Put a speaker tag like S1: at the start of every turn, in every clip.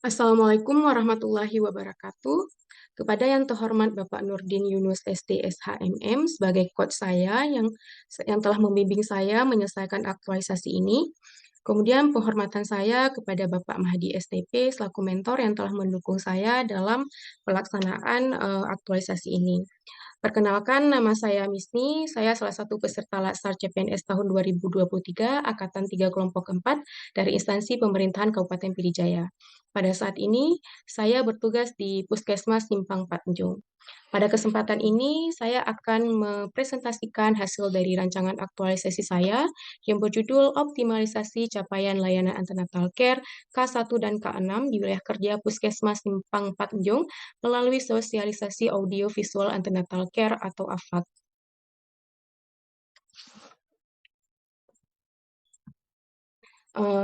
S1: Assalamualaikum warahmatullahi wabarakatuh. Kepada yang terhormat Bapak Nurdin Yunus SD SHMM sebagai coach saya yang telah membimbing saya menyelesaikan aktualisasi ini. Kemudian penghormatan saya kepada Bapak Mahdi STP selaku mentor yang telah mendukung saya dalam pelaksanaan aktualisasi ini. Perkenalkan, nama saya Misni. Saya salah satu peserta Latsar CPNS tahun 2023, Angkatan 3 Kelompok 4 dari instansi pemerintahan Kabupaten Pidijaya. Pada saat ini, saya bertugas di Puskesmas Simpang Patjong. Pada kesempatan ini, saya akan mempresentasikan hasil dari rancangan aktualisasi saya yang berjudul Optimalisasi Capaian Layanan Antenatal Care K1 dan K6 di wilayah kerja Puskesmas Simpang Patjong melalui sosialisasi audio visual antenatal care atau AVAC.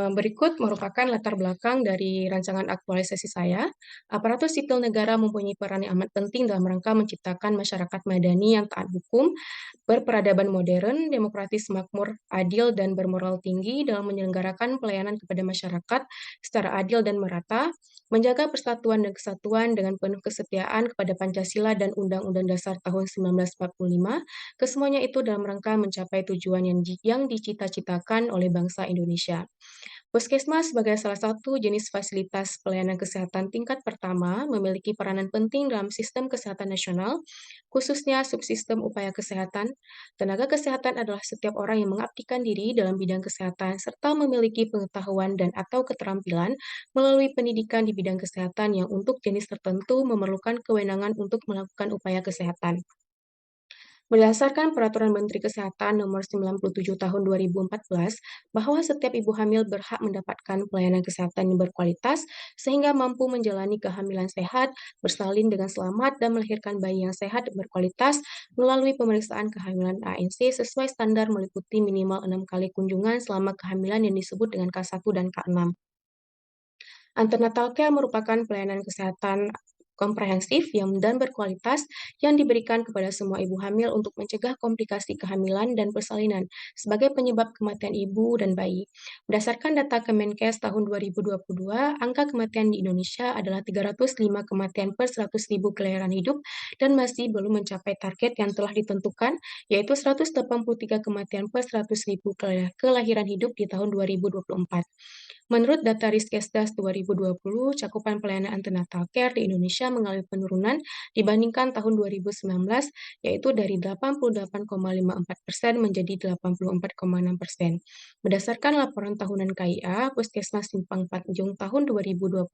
S1: Berikut merupakan latar belakang dari rancangan aktualisasi saya. Aparatur sipil negara mempunyai peran yang amat penting dalam rangka menciptakan masyarakat madani yang taat hukum, berperadaban modern, demokratis, makmur, adil, dan bermoral tinggi dalam menyelenggarakan pelayanan kepada masyarakat secara adil dan merata, menjaga persatuan dan kesatuan dengan penuh kesetiaan kepada Pancasila dan Undang-Undang Dasar tahun 1945, kesemuanya itu dalam rangka mencapai tujuan yang dicita-citakan oleh bangsa Indonesia. Puskesmas sebagai salah satu jenis fasilitas pelayanan kesehatan tingkat pertama memiliki peranan penting dalam sistem kesehatan nasional, khususnya subsistem upaya kesehatan. Tenaga kesehatan adalah setiap orang yang mengabdikan diri dalam bidang kesehatan serta memiliki pengetahuan dan atau keterampilan melalui pendidikan di bidang kesehatan yang untuk jenis tertentu memerlukan kewenangan untuk melakukan upaya kesehatan. Berdasarkan Peraturan Menteri Kesehatan Nomor 97 Tahun 2014, bahwa setiap ibu hamil berhak mendapatkan pelayanan kesehatan yang berkualitas sehingga mampu menjalani kehamilan sehat, bersalin dengan selamat, dan melahirkan bayi yang sehat dan berkualitas melalui pemeriksaan kehamilan ANC sesuai standar meliputi minimal 6 kali kunjungan selama kehamilan yang disebut dengan K1 dan K6. Antenatal care merupakan pelayanan kesehatan komprehensif dan berkualitas yang diberikan kepada semua ibu hamil untuk mencegah komplikasi kehamilan dan persalinan sebagai penyebab kematian ibu dan bayi. Berdasarkan data Kemenkes tahun 2022, angka kematian di Indonesia adalah 305 kematian per 100.000 kelahiran hidup dan masih belum mencapai target yang telah ditentukan, yaitu 183 kematian per 100.000 kelahiran hidup di tahun 2024. Menurut data Riskesdas 2020, cakupan pelayanan antenatal care di Indonesia mengalami penurunan dibandingkan tahun 2019, yaitu dari 88,54% menjadi 84,6%. Berdasarkan laporan tahunan KIA, Puskesmas Simpang Patjong tahun 2022,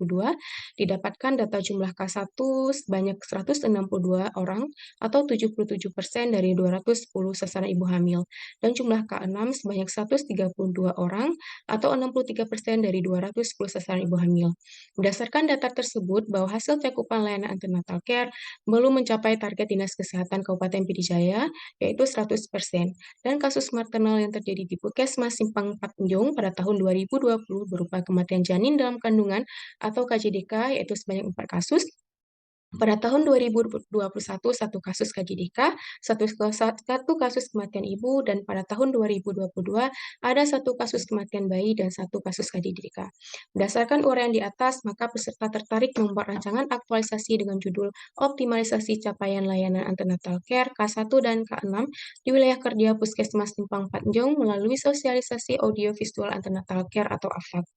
S1: didapatkan data jumlah K1 sebanyak 162 orang atau 77% dari 210 sasaran ibu hamil, dan jumlah K6 sebanyak 132 orang atau 63% dari 210 sasaran ibu hamil. Berdasarkan data tersebut, bahwa hasil cakupan layanan antenatal care belum mencapai target Dinas Kesehatan Kabupaten Pidijaya, yaitu 100%, dan kasus maternal yang terjadi di Puskesmas Simpang Patjong pada tahun 2020 berupa kematian janin dalam kandungan atau KJDK, yaitu sebanyak 4 kasus, pada tahun 2021, satu kasus KJDK, satu kasus kematian ibu, dan pada tahun 2022 ada satu kasus kematian bayi dan satu kasus KJDK. Berdasarkan uraian di atas, maka peserta tertarik membuat rancangan aktualisasi dengan judul Optimalisasi Capaian Layanan Antenatal Care K1 dan K6 di wilayah kerja Puskesmas Simpang Patjong melalui sosialisasi audio visual antenatal care atau AVAC.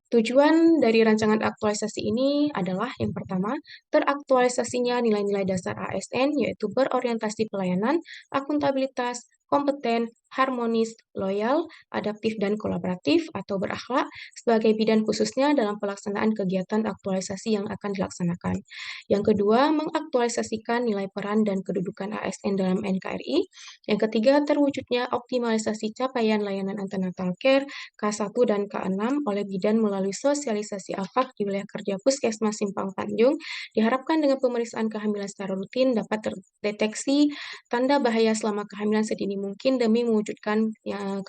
S1: Tujuan dari rancangan aktualisasi ini adalah yang pertama, teraktualisasinya nilai-nilai dasar ASN, yaitu berorientasi pelayanan, akuntabilitas, kompeten, harmonis, loyal, adaptif, dan kolaboratif atau berakhlak sebagai bidan khususnya dalam pelaksanaan kegiatan aktualisasi yang akan dilaksanakan. Yang kedua, mengaktualisasikan nilai peran dan kedudukan ASN dalam NKRI. Yang ketiga, terwujudnya optimalisasi capaian layanan antenatal care K1 dan K6 oleh bidan melalui sosialisasi AVAC di wilayah kerja Puskesmas Simpang Tanjung, diharapkan dengan pemeriksaan kehamilan secara rutin dapat terdeteksi tanda bahaya selama kehamilan sedini mungkin demi mewujudkan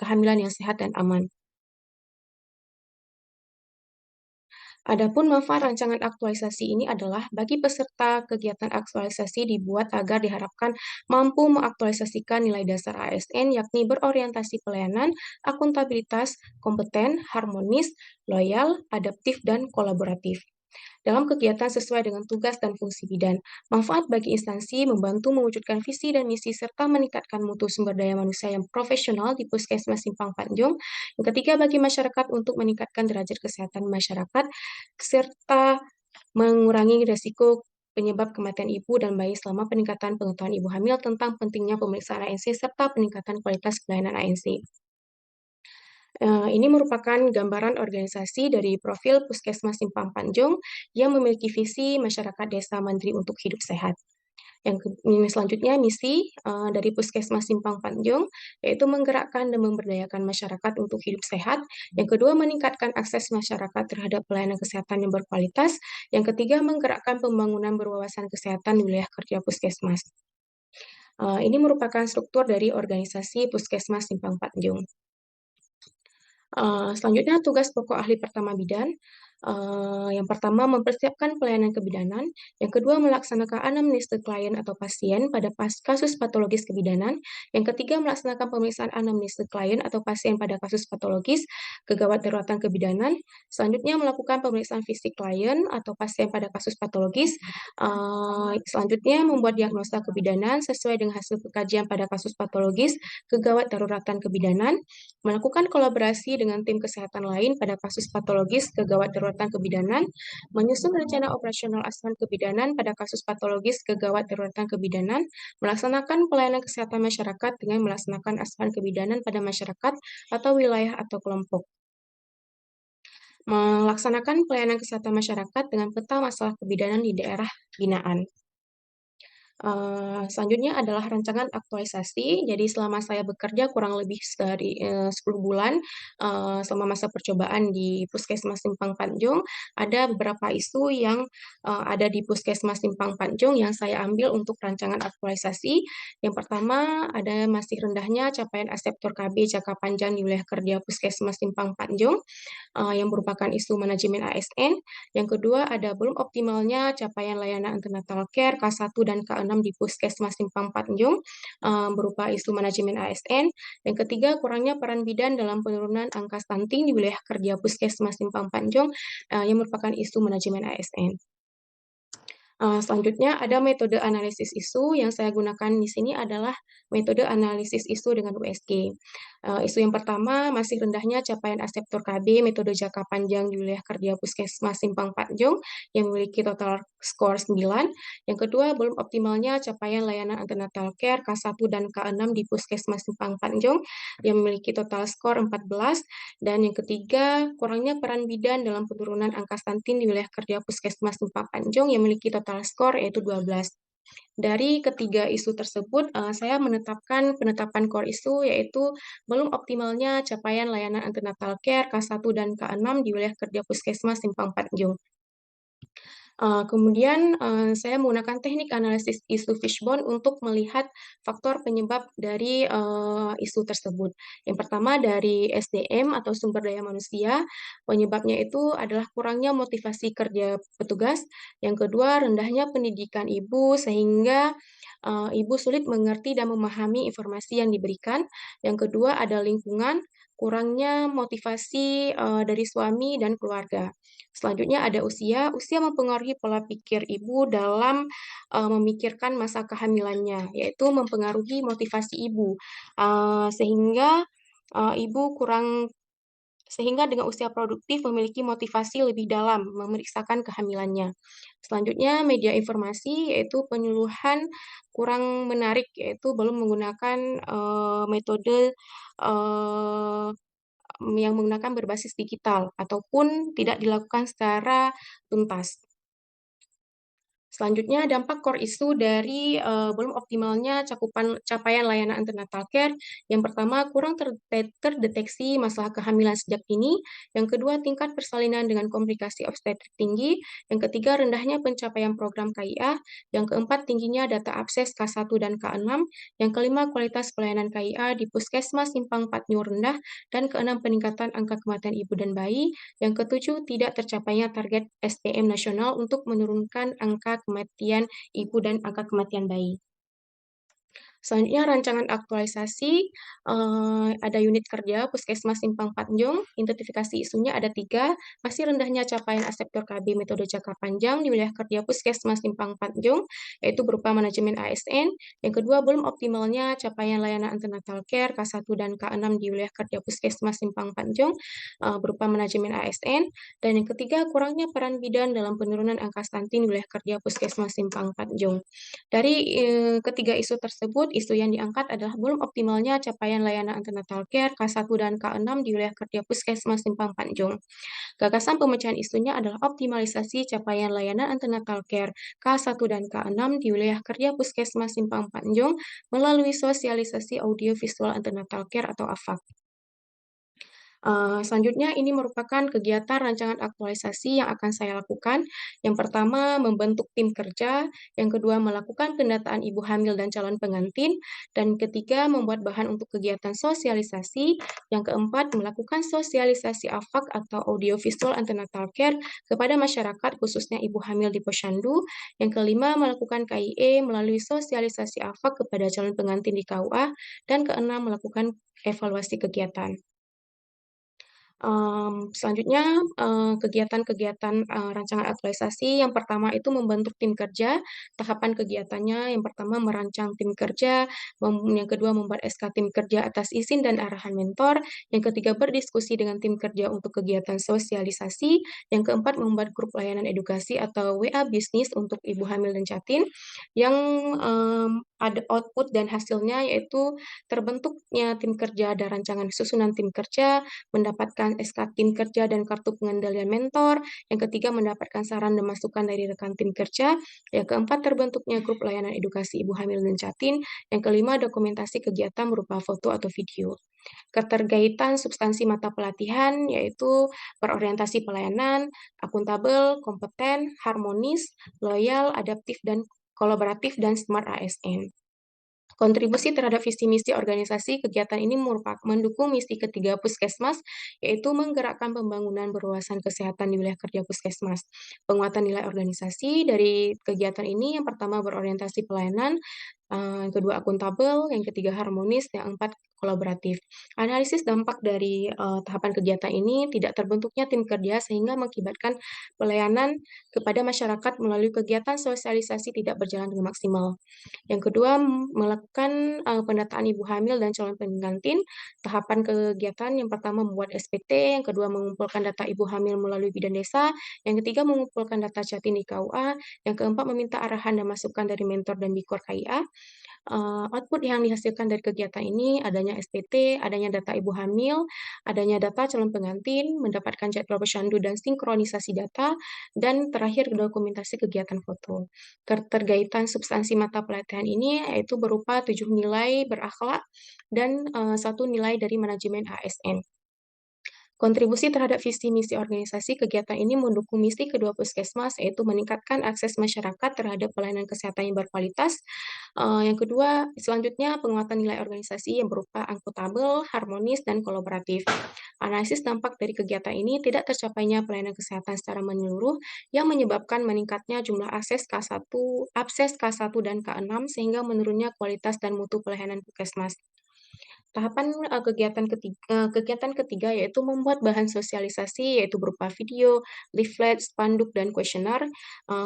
S1: kehamilan yang sehat dan aman. Adapun manfaat rancangan aktualisasi ini adalah bagi peserta kegiatan aktualisasi dibuat agar diharapkan mampu mengaktualisasikan nilai dasar ASN yakni berorientasi pelayanan, akuntabilitas, kompeten, harmonis, loyal, adaptif, dan kolaboratif dalam kegiatan sesuai dengan tugas dan fungsi bidan. Manfaat bagi instansi membantu mewujudkan visi dan misi serta meningkatkan mutu sumber daya manusia yang profesional di Puskesmas Simpang Panjang. Yang ketiga, bagi masyarakat untuk meningkatkan derajat kesehatan masyarakat serta mengurangi risiko penyebab kematian ibu dan bayi selama peningkatan pengetahuan ibu hamil tentang pentingnya pemeriksaan ANC serta peningkatan kualitas pelayanan ANC. Ini merupakan gambaran organisasi dari profil Puskesmas Simpang Panjang yang memiliki visi masyarakat desa mandiri untuk hidup sehat. Ini selanjutnya misi dari Puskesmas Simpang Panjang yaitu menggerakkan dan memberdayakan masyarakat untuk hidup sehat. Yang kedua, meningkatkan akses masyarakat terhadap pelayanan kesehatan yang berkualitas. Yang ketiga, menggerakkan pembangunan berwawasan kesehatan di wilayah kerja Puskesmas. Ini merupakan struktur dari organisasi Puskesmas Simpang Panjang. Selanjutnya tugas pokok ahli pertama bidan. Yang pertama mempersiapkan pelayanan kebidanan, yang kedua melaksanakan anamnese klien atau pasien pada kasus patologis kebidanan, yang ketiga melaksanakan pemeriksaan anamnese klien atau pasien pada kasus patologis kegawat daruratan kebidanan, selanjutnya melakukan pemeriksaan fisik klien atau pasien pada kasus patologis, selanjutnya membuat diagnosa kebidanan sesuai dengan hasil kajian pada kasus patologis kegawat daruratan kebidanan, melakukan kolaborasi dengan tim kesehatan lain pada kasus patologis kegawat daruratan kebidanan, menyusun rencana operasional asuhan kebidanan pada kasus patologis kegawat daruratan kebidanan, melaksanakan pelayanan kesehatan masyarakat dengan melaksanakan asuhan kebidanan pada masyarakat atau wilayah atau kelompok. Melaksanakan pelayanan kesehatan masyarakat dengan peta masalah kebidanan di daerah binaan. Selanjutnya adalah rancangan aktualisasi. Jadi selama saya bekerja kurang lebih dari 10 bulan selama masa percobaan di Puskesmas Simpang Panjang, ada beberapa isu yang ada di Puskesmas Simpang Panjang yang saya ambil untuk rancangan aktualisasi. Yang pertama ada masih rendahnya capaian aseptor KB jangka panjang di wilayah kerja Puskesmas Simpang Panjang yang merupakan isu manajemen ASN. Yang kedua, ada belum optimalnya capaian layanan antenatal care K1 dan K6 di Puskesmas Simpang Panjang berupa isu manajemen ASN. Yang ketiga, kurangnya peran bidan dalam penurunan angka stunting di wilayah kerja Puskesmas Simpang Panjang yang merupakan isu manajemen ASN. Selanjutnya ada metode analisis isu yang saya gunakan di sini adalah metode analisis isu dengan USG. Isu yang pertama masih rendahnya capaian aseptor KB metode jangka panjang di wilayah kerja Puskesmas Simpang Panjang yang memiliki total skor 9. Yang kedua, belum optimalnya capaian layanan antenatal care K1 dan K6 di Puskesmas Simpang Panjang yang memiliki total skor 14. Dan yang ketiga, kurangnya peran bidan dalam penurunan angka stunting di wilayah kerja Puskesmas Simpang Panjang yang memiliki total skor yaitu 12. Dari ketiga isu tersebut, saya menetapkan penetapan core isu yaitu belum optimalnya capaian layanan antenatal care K1 dan K6 di wilayah kerja Puskesmas Simpang Panjang. Kemudian saya menggunakan teknik analisis isu fishbone untuk melihat faktor penyebab dari isu tersebut. Yang pertama dari SDM atau sumber daya manusia, penyebabnya itu adalah kurangnya motivasi kerja petugas. Yang kedua, rendahnya pendidikan ibu sehingga ibu sulit mengerti dan memahami informasi yang diberikan. Yang kedua, ada lingkungan, kurangnya motivasi dari suami dan keluarga. Selanjutnya ada usia. Usia mempengaruhi pola pikir ibu dalam memikirkan masa kehamilannya, yaitu mempengaruhi motivasi ibu, sehingga ibu kurang sehingga dengan usia produktif memiliki motivasi lebih dalam memeriksakan kehamilannya. Selanjutnya media informasi yaitu penyuluhan kurang menarik yaitu belum menggunakan metode eh, yang menggunakan berbasis digital ataupun tidak dilakukan secara tuntas. Selanjutnya, dampak core isu dari belum optimalnya cakupan capaian layanan antenatal care. Yang pertama, kurang terdeteksi masalah kehamilan sejak dini. Yang kedua, tingkat persalinan dengan komplikasi obstetrik tinggi. Yang ketiga, rendahnya pencapaian program KIA. Yang keempat, tingginya data abses K1 dan K6. Yang kelima, kualitas pelayanan KIA di Puskesmas Simpang Patnyu rendah. Dan keenam, peningkatan angka kematian ibu dan bayi. Yang ketujuh, tidak tercapainya target SPM nasional untuk menurunkan angka kematian ibu dan angka kematian bayi. Selanjutnya rancangan aktualisasi, ada unit kerja Puskesmas Simpang Patnjong, identifikasi isunya ada 3, masih rendahnya capaian aseptor KB metode jangka panjang di wilayah kerja Puskesmas Simpang Patnjong, yaitu berupa manajemen ASN. Yang kedua, belum optimalnya capaian layanan antenatal care K1 dan K6 di wilayah kerja Puskesmas Simpang Patnjong, berupa manajemen ASN. Dan yang ketiga, kurangnya peran bidan dalam penurunan angka stunting di wilayah kerja Puskesmas Simpang Patnjong. Dari ketiga isu tersebut, isu yang diangkat adalah belum optimalnya capaian layanan antenatal care K1 dan K6 di wilayah kerja Puskesmas Simpang Panjung. Gagasan pemecahan isunya adalah optimalisasi capaian layanan antenatal care K1 dan K6 di wilayah kerja Puskesmas Simpang Panjung melalui sosialisasi audio visual antenatal care atau AVAC. Selanjutnya ini merupakan kegiatan rancangan aktualisasi yang akan saya lakukan. Yang pertama, membentuk tim kerja, yang kedua, melakukan pendataan ibu hamil dan calon pengantin, dan ketiga, membuat bahan untuk kegiatan sosialisasi, yang keempat, melakukan sosialisasi AVAC atau audiovisual antenatal care kepada masyarakat khususnya ibu hamil di posyandu, yang kelima, melakukan KIE melalui sosialisasi AVAC kepada calon pengantin di KUA, dan keenam, melakukan evaluasi kegiatan. Selanjutnya, kegiatan-kegiatan, rancangan aktualisasi, yang pertama itu membentuk tim kerja, tahapan kegiatannya yang pertama merancang tim kerja, yang kedua membuat SK tim kerja atas izin dan arahan mentor, yang ketiga berdiskusi dengan tim kerja untuk kegiatan sosialisasi, yang keempat membuat grup layanan edukasi atau WA bisnis untuk ibu hamil dan janin, yang, ada output dan hasilnya yaitu terbentuknya tim kerja, ada rancangan susunan tim kerja, mendapatkan SK tim kerja dan kartu pengendalian mentor, yang ketiga mendapatkan saran dan masukan dari rekan tim kerja, yang keempat terbentuknya grup layanan edukasi ibu hamil dan janin, yang kelima dokumentasi kegiatan berupa foto atau video. Keterkaitan substansi mata pelatihan yaitu berorientasi pelayanan, akuntabel, kompeten, harmonis, loyal, adaptif, dan kolaboratif, dan smart ASN. Kontribusi terhadap visi misi organisasi, kegiatan ini merupakan mendukung misi ketiga Puskesmas, yaitu menggerakkan pembangunan berwawasan kesehatan di wilayah kerja Puskesmas. Penguatan nilai organisasi dari kegiatan ini, yang pertama berorientasi pelayanan, yang kedua akuntabel, yang ketiga harmonis, yang keempat kolaboratif. Analisis dampak dari tahapan kegiatan ini tidak terbentuknya tim kerja sehingga mengakibatkan pelayanan kepada masyarakat melalui kegiatan sosialisasi tidak berjalan dengan maksimal. Yang kedua, melakukan pendataan ibu hamil dan calon pengantin. Tahapan kegiatan yang pertama membuat SPT, yang kedua mengumpulkan data ibu hamil melalui bidan desa, yang ketiga mengumpulkan data jatin di KUA, yang keempat meminta arahan dan masukan dari mentor dan Bikor KIA. Output yang dihasilkan dari kegiatan ini adanya SPT, adanya data ibu hamil, adanya data calon pengantin, mendapatkan jadwal posyandu dan sinkronisasi data, dan terakhir dokumentasi kegiatan foto. Keterkaitan substansi mata pelatihan ini yaitu berupa 7 nilai berakhlak dan 1 nilai dari manajemen ASN. Kontribusi terhadap visi misi organisasi, kegiatan ini mendukung misi kedua Puskesmas, yaitu meningkatkan akses masyarakat terhadap pelayanan kesehatan yang berkualitas. Yang kedua, selanjutnya penguatan nilai organisasi yang berupa akuntabel, harmonis, dan kolaboratif. Analisis dampak dari kegiatan ini tidak tercapainya pelayanan kesehatan secara menyeluruh yang menyebabkan meningkatnya jumlah abses K1 dan K6 sehingga menurunnya kualitas dan mutu pelayanan Puskesmas. Tahapan, kegiatan ketiga yaitu membuat bahan sosialisasi, yaitu berupa video, leaflet, spanduk, dan kuesioner.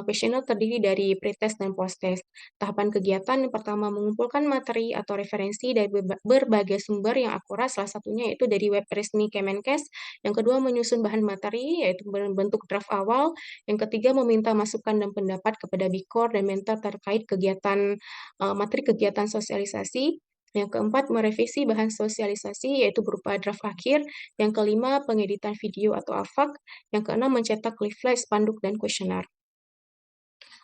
S1: Kuesioner terdiri dari pretest dan posttest. Tahapan kegiatan yang pertama mengumpulkan materi atau referensi dari berbagai sumber yang akurat, salah satunya yaitu dari web resmi Kemenkes. Yang kedua menyusun bahan materi, yaitu berbentuk draft awal. Yang ketiga meminta masukan dan pendapat kepada Bikor dan mentor terkait kegiatan materi kegiatan sosialisasi. Yang keempat, merevisi bahan sosialisasi, yaitu berupa draft akhir. Yang kelima, pengeditan video atau AVAC. Yang keenam, mencetak leaflet, spanduk, dan kuesioner.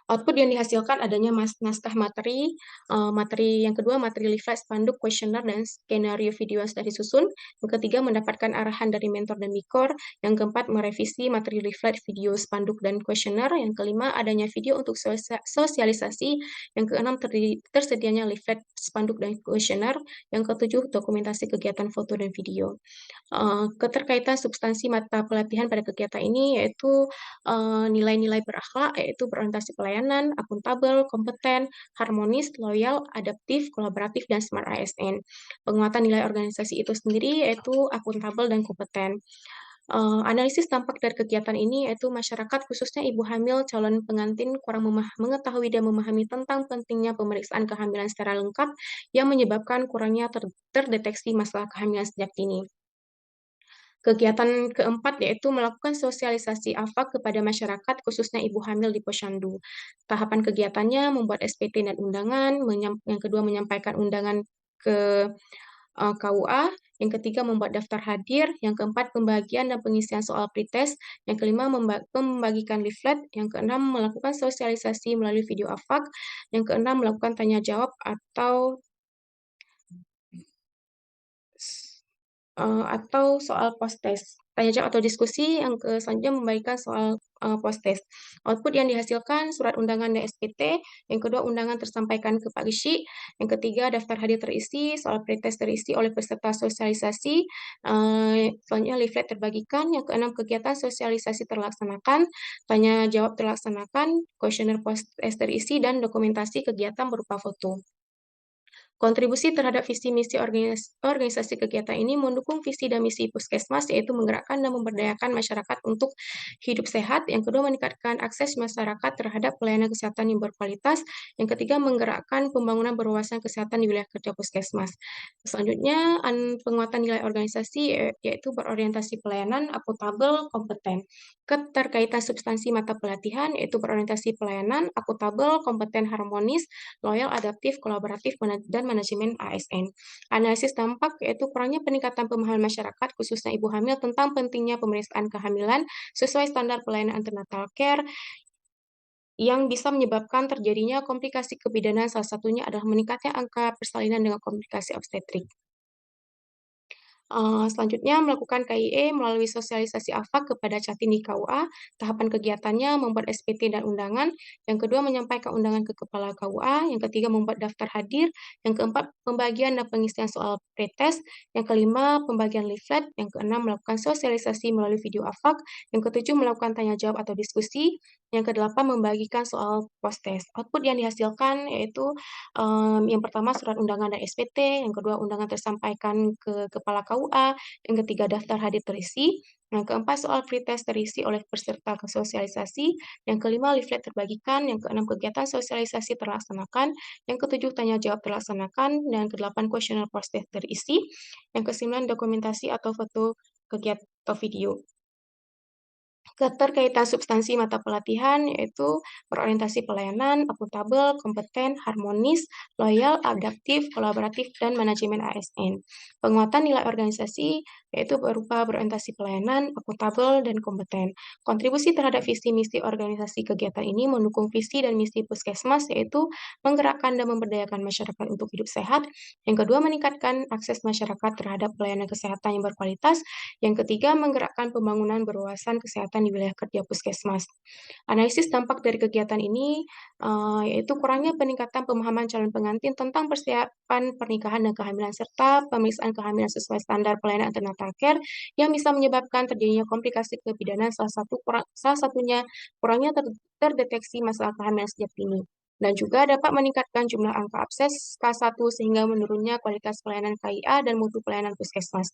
S1: Output yang dihasilkan adanya naskah materi, materi yang kedua materi leaflet, spanduk, kuesioner, dan skenario video yang sudah disusun. Yang ketiga mendapatkan arahan dari mentor dan mikor. Yang keempat merevisi materi leaflet, video, spanduk, dan kuesioner. Yang kelima adanya video untuk sosialisasi. Yang keenam tersedianya leaflet, spanduk, dan kuesioner. Yang ketujuh dokumentasi kegiatan foto dan video. Keterkaitan substansi mata pelatihan pada kegiatan ini yaitu nilai-nilai berakhlak, yaitu berorientasi pelayanan, akuntabel, kompeten, harmonis, loyal, adaptif, kolaboratif, dan smart ASN. Penguatan nilai organisasi itu sendiri yaitu akuntabel dan kompeten. Analisis dampak dari kegiatan ini yaitu masyarakat khususnya ibu hamil calon pengantin kurang mengetahui dan memahami tentang pentingnya pemeriksaan kehamilan secara lengkap yang menyebabkan kurangnya terdeteksi masalah kehamilan sejak dini. Kegiatan keempat yaitu melakukan sosialisasi AFAK kepada masyarakat, khususnya ibu hamil di Posyandu. Tahapan kegiatannya membuat SPT dan undangan, yang kedua menyampaikan undangan ke KUA, yang ketiga membuat daftar hadir, yang keempat pembagian dan pengisian soal pretest, yang kelima membagikan leaflet, yang keenam melakukan sosialisasi melalui video AFAK, yang keenam melakukan tanya jawab atau soal post-test. Tanya jawab atau diskusi yang selanjutnya membagikan soal post-test. Output yang dihasilkan surat undangan dan SPT, yang kedua undangan tersampaikan ke Pak Gishi, yang ketiga daftar hadir terisi, soal pretest terisi oleh peserta sosialisasi, selanjutnya leaflet terbagikan, yang keenam kegiatan sosialisasi terlaksanakan, tanya jawab terlaksanakan, kuesioner post-test terisi, dan dokumentasi kegiatan berupa foto. Kontribusi terhadap visi misi organisasi kegiatan ini mendukung visi dan misi Puskesmas, yaitu menggerakkan dan memberdayakan masyarakat untuk hidup sehat. Yang kedua, meningkatkan akses masyarakat terhadap pelayanan kesehatan yang berkualitas. Yang ketiga, menggerakkan pembangunan berwawasan kesehatan di wilayah kerja Puskesmas. Selanjutnya, penguatan nilai organisasi, yaitu berorientasi pelayanan, akuntabel, kompeten. Keterkaitan substansi mata pelatihan, yaitu berorientasi pelayanan, akuntabel, kompeten, harmonis, loyal, adaptif, kolaboratif, dan manajemen ASN. Analisis dampak yaitu kurangnya peningkatan pemahaman masyarakat, khususnya ibu hamil, tentang pentingnya pemeriksaan kehamilan sesuai standar pelayanan antenatal care yang bisa menyebabkan terjadinya komplikasi kebidanan, salah satunya adalah meningkatnya angka persalinan dengan komplikasi obstetrik. Selanjutnya melakukan KIE melalui sosialisasi AFAK kepada Catin di KUA. Tahapan kegiatannya membuat SPT dan undangan. Yang kedua menyampaikan undangan ke kepala KUA. Yang ketiga membuat daftar hadir. Yang keempat pembagian dan pengisian soal pretest. Yang kelima pembagian leaflet. Yang keenam melakukan sosialisasi melalui video AFAK. Yang ketujuh melakukan tanya jawab atau diskusi. Yang kedelapan membagikan soal post test. Output yang dihasilkan yaitu yang pertama surat undangan dan SPT, yang kedua undangan tersampaikan ke kepala KUA, yang ketiga daftar hadir terisi, yang keempat soal pretest terisi oleh peserta ke sosialisasi, yang kelima leaflet terbagikan, yang keenam kegiatan sosialisasi terlaksanakan, yang ketujuh tanya jawab terlaksanakan, dan kedelapan kuesioner post-test terisi, yang kesembilan dokumentasi atau foto kegiatan atau video. Keterkaitan substansi mata pelatihan yaitu berorientasi pelayanan, akuntabel, kompeten, harmonis, loyal, adaptif, kolaboratif, dan manajemen ASN. Penguatan nilai organisasi yaitu berupa berorientasi pelayanan, akuntabel, dan kompeten. Kontribusi terhadap visi misi organisasi kegiatan ini mendukung visi dan misi Puskesmas yaitu menggerakkan dan memberdayakan masyarakat untuk hidup sehat. Yang kedua, meningkatkan akses masyarakat terhadap pelayanan kesehatan yang berkualitas. Yang ketiga, menggerakkan pembangunan berwawasan kesehatan di wilayah kerja Puskesmas. Analisis dampak dari kegiatan ini yaitu kurangnya peningkatan pemahaman calon pengantin tentang persiapan pernikahan dan kehamilan serta pemeriksaan kehamilan sesuai standar pelayanan antenatal care yang bisa menyebabkan terjadinya komplikasi kebidanan salah satunya kurangnya terdeteksi masalah kehamilan sejak dini dan juga dapat meningkatkan jumlah angka abses K1 sehingga menurunnya kualitas pelayanan KIA dan mutu pelayanan Puskesmas.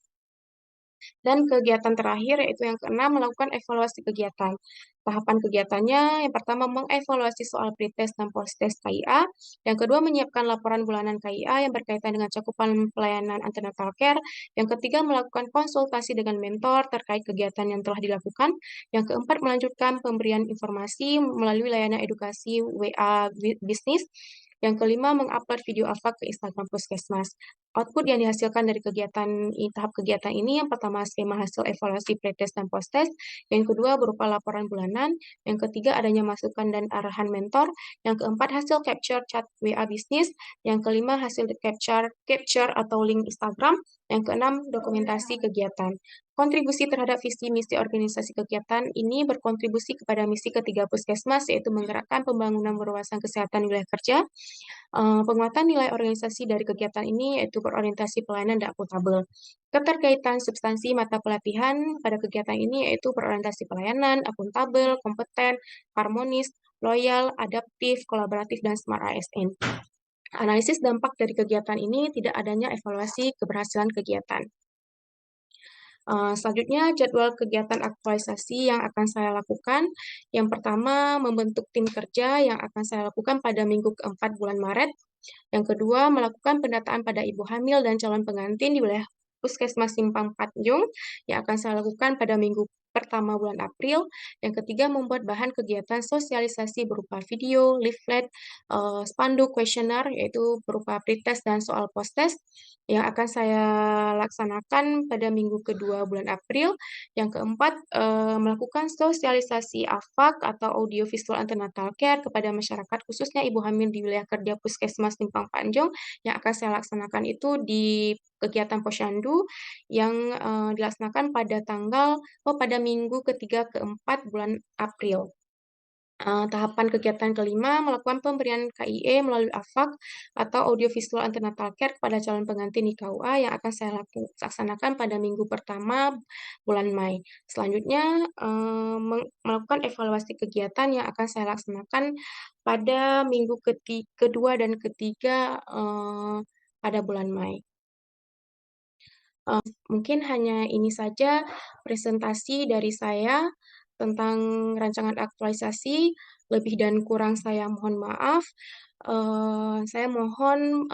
S1: Dan kegiatan terakhir yaitu yang keenam melakukan evaluasi kegiatan. Tahapan kegiatannya yang pertama mengevaluasi soal pretest dan post-test KIA, yang kedua menyiapkan laporan bulanan KIA yang berkaitan dengan cakupan pelayanan antenatal care, yang ketiga melakukan konsultasi dengan mentor terkait kegiatan yang telah dilakukan, yang keempat melanjutkan pemberian informasi melalui layanan edukasi WA bisnis, Yang kelima, mengupload video AFAK ke Instagram Puskesmas. Output yang dihasilkan dari tahap kegiatan ini, yang pertama skema hasil evaluasi pretest dan posttest, yang kedua berupa laporan bulanan, yang ketiga adanya masukan dan arahan mentor, yang keempat hasil capture chat WA bisnis, yang kelima hasil capture atau link Instagram, yang keenam dokumentasi kegiatan. Kontribusi terhadap visi misi organisasi kegiatan ini berkontribusi kepada misi ketiga Puskesmas, yaitu menggerakkan pembangunan berwawasan kesehatan wilayah kerja. Penguatan nilai organisasi dari kegiatan ini yaitu berorientasi pelayanan dan akuntabel. Keterkaitan substansi mata pelatihan pada kegiatan ini yaitu berorientasi pelayanan, akuntabel, kompeten, harmonis, loyal, adaptif, kolaboratif, dan smart ASN. Analisis dampak dari kegiatan ini tidak adanya evaluasi keberhasilan kegiatan. Selanjutnya, jadwal kegiatan aktualisasi yang akan saya lakukan. Yang pertama, membentuk tim kerja yang akan saya lakukan pada minggu keempat bulan Maret. Yang kedua, melakukan pendataan pada ibu hamil dan calon pengantin di wilayah Puskesmas Simpang Patjong yang akan saya lakukan pada minggu pertama bulan April. Yang ketiga, membuat bahan kegiatan sosialisasi berupa video, leaflet, spanduk, kuesioner, yaitu berupa pretest dan soal post-test yang akan saya laksanakan pada minggu kedua bulan April. Yang keempat, melakukan sosialisasi AFAK atau audio visual antenatal care kepada masyarakat, khususnya ibu hamil di wilayah kerja Puskesmas Simpang Panjang, yang akan saya laksanakan itu di kegiatan Posyandu yang dilaksanakan pada minggu ketiga keempat bulan April. Tahapan kegiatan kelima, melakukan pemberian KIE melalui AFAK atau audiovisual antenatal care kepada calon pengantin di KUA yang akan saya laksanakan pada minggu pertama bulan Mei. Selanjutnya, melakukan evaluasi kegiatan yang akan saya laksanakan pada minggu kedua dan ketiga pada bulan Mei. Mungkin hanya ini saja presentasi dari saya tentang rancangan aktualisasi. Lebih dan kurang saya mohon maaf. Saya mohon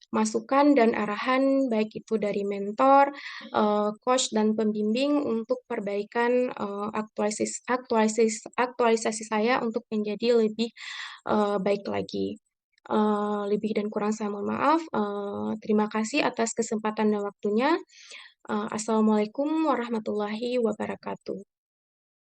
S1: masukan dan arahan baik itu dari mentor, coach, dan pembimbing untuk perbaikan aktualisasi saya untuk menjadi lebih baik lagi. Lebih dan kurang saya mohon maaf. Terima kasih atas kesempatan dan waktunya. Assalamualaikum warahmatullahi wabarakatuh.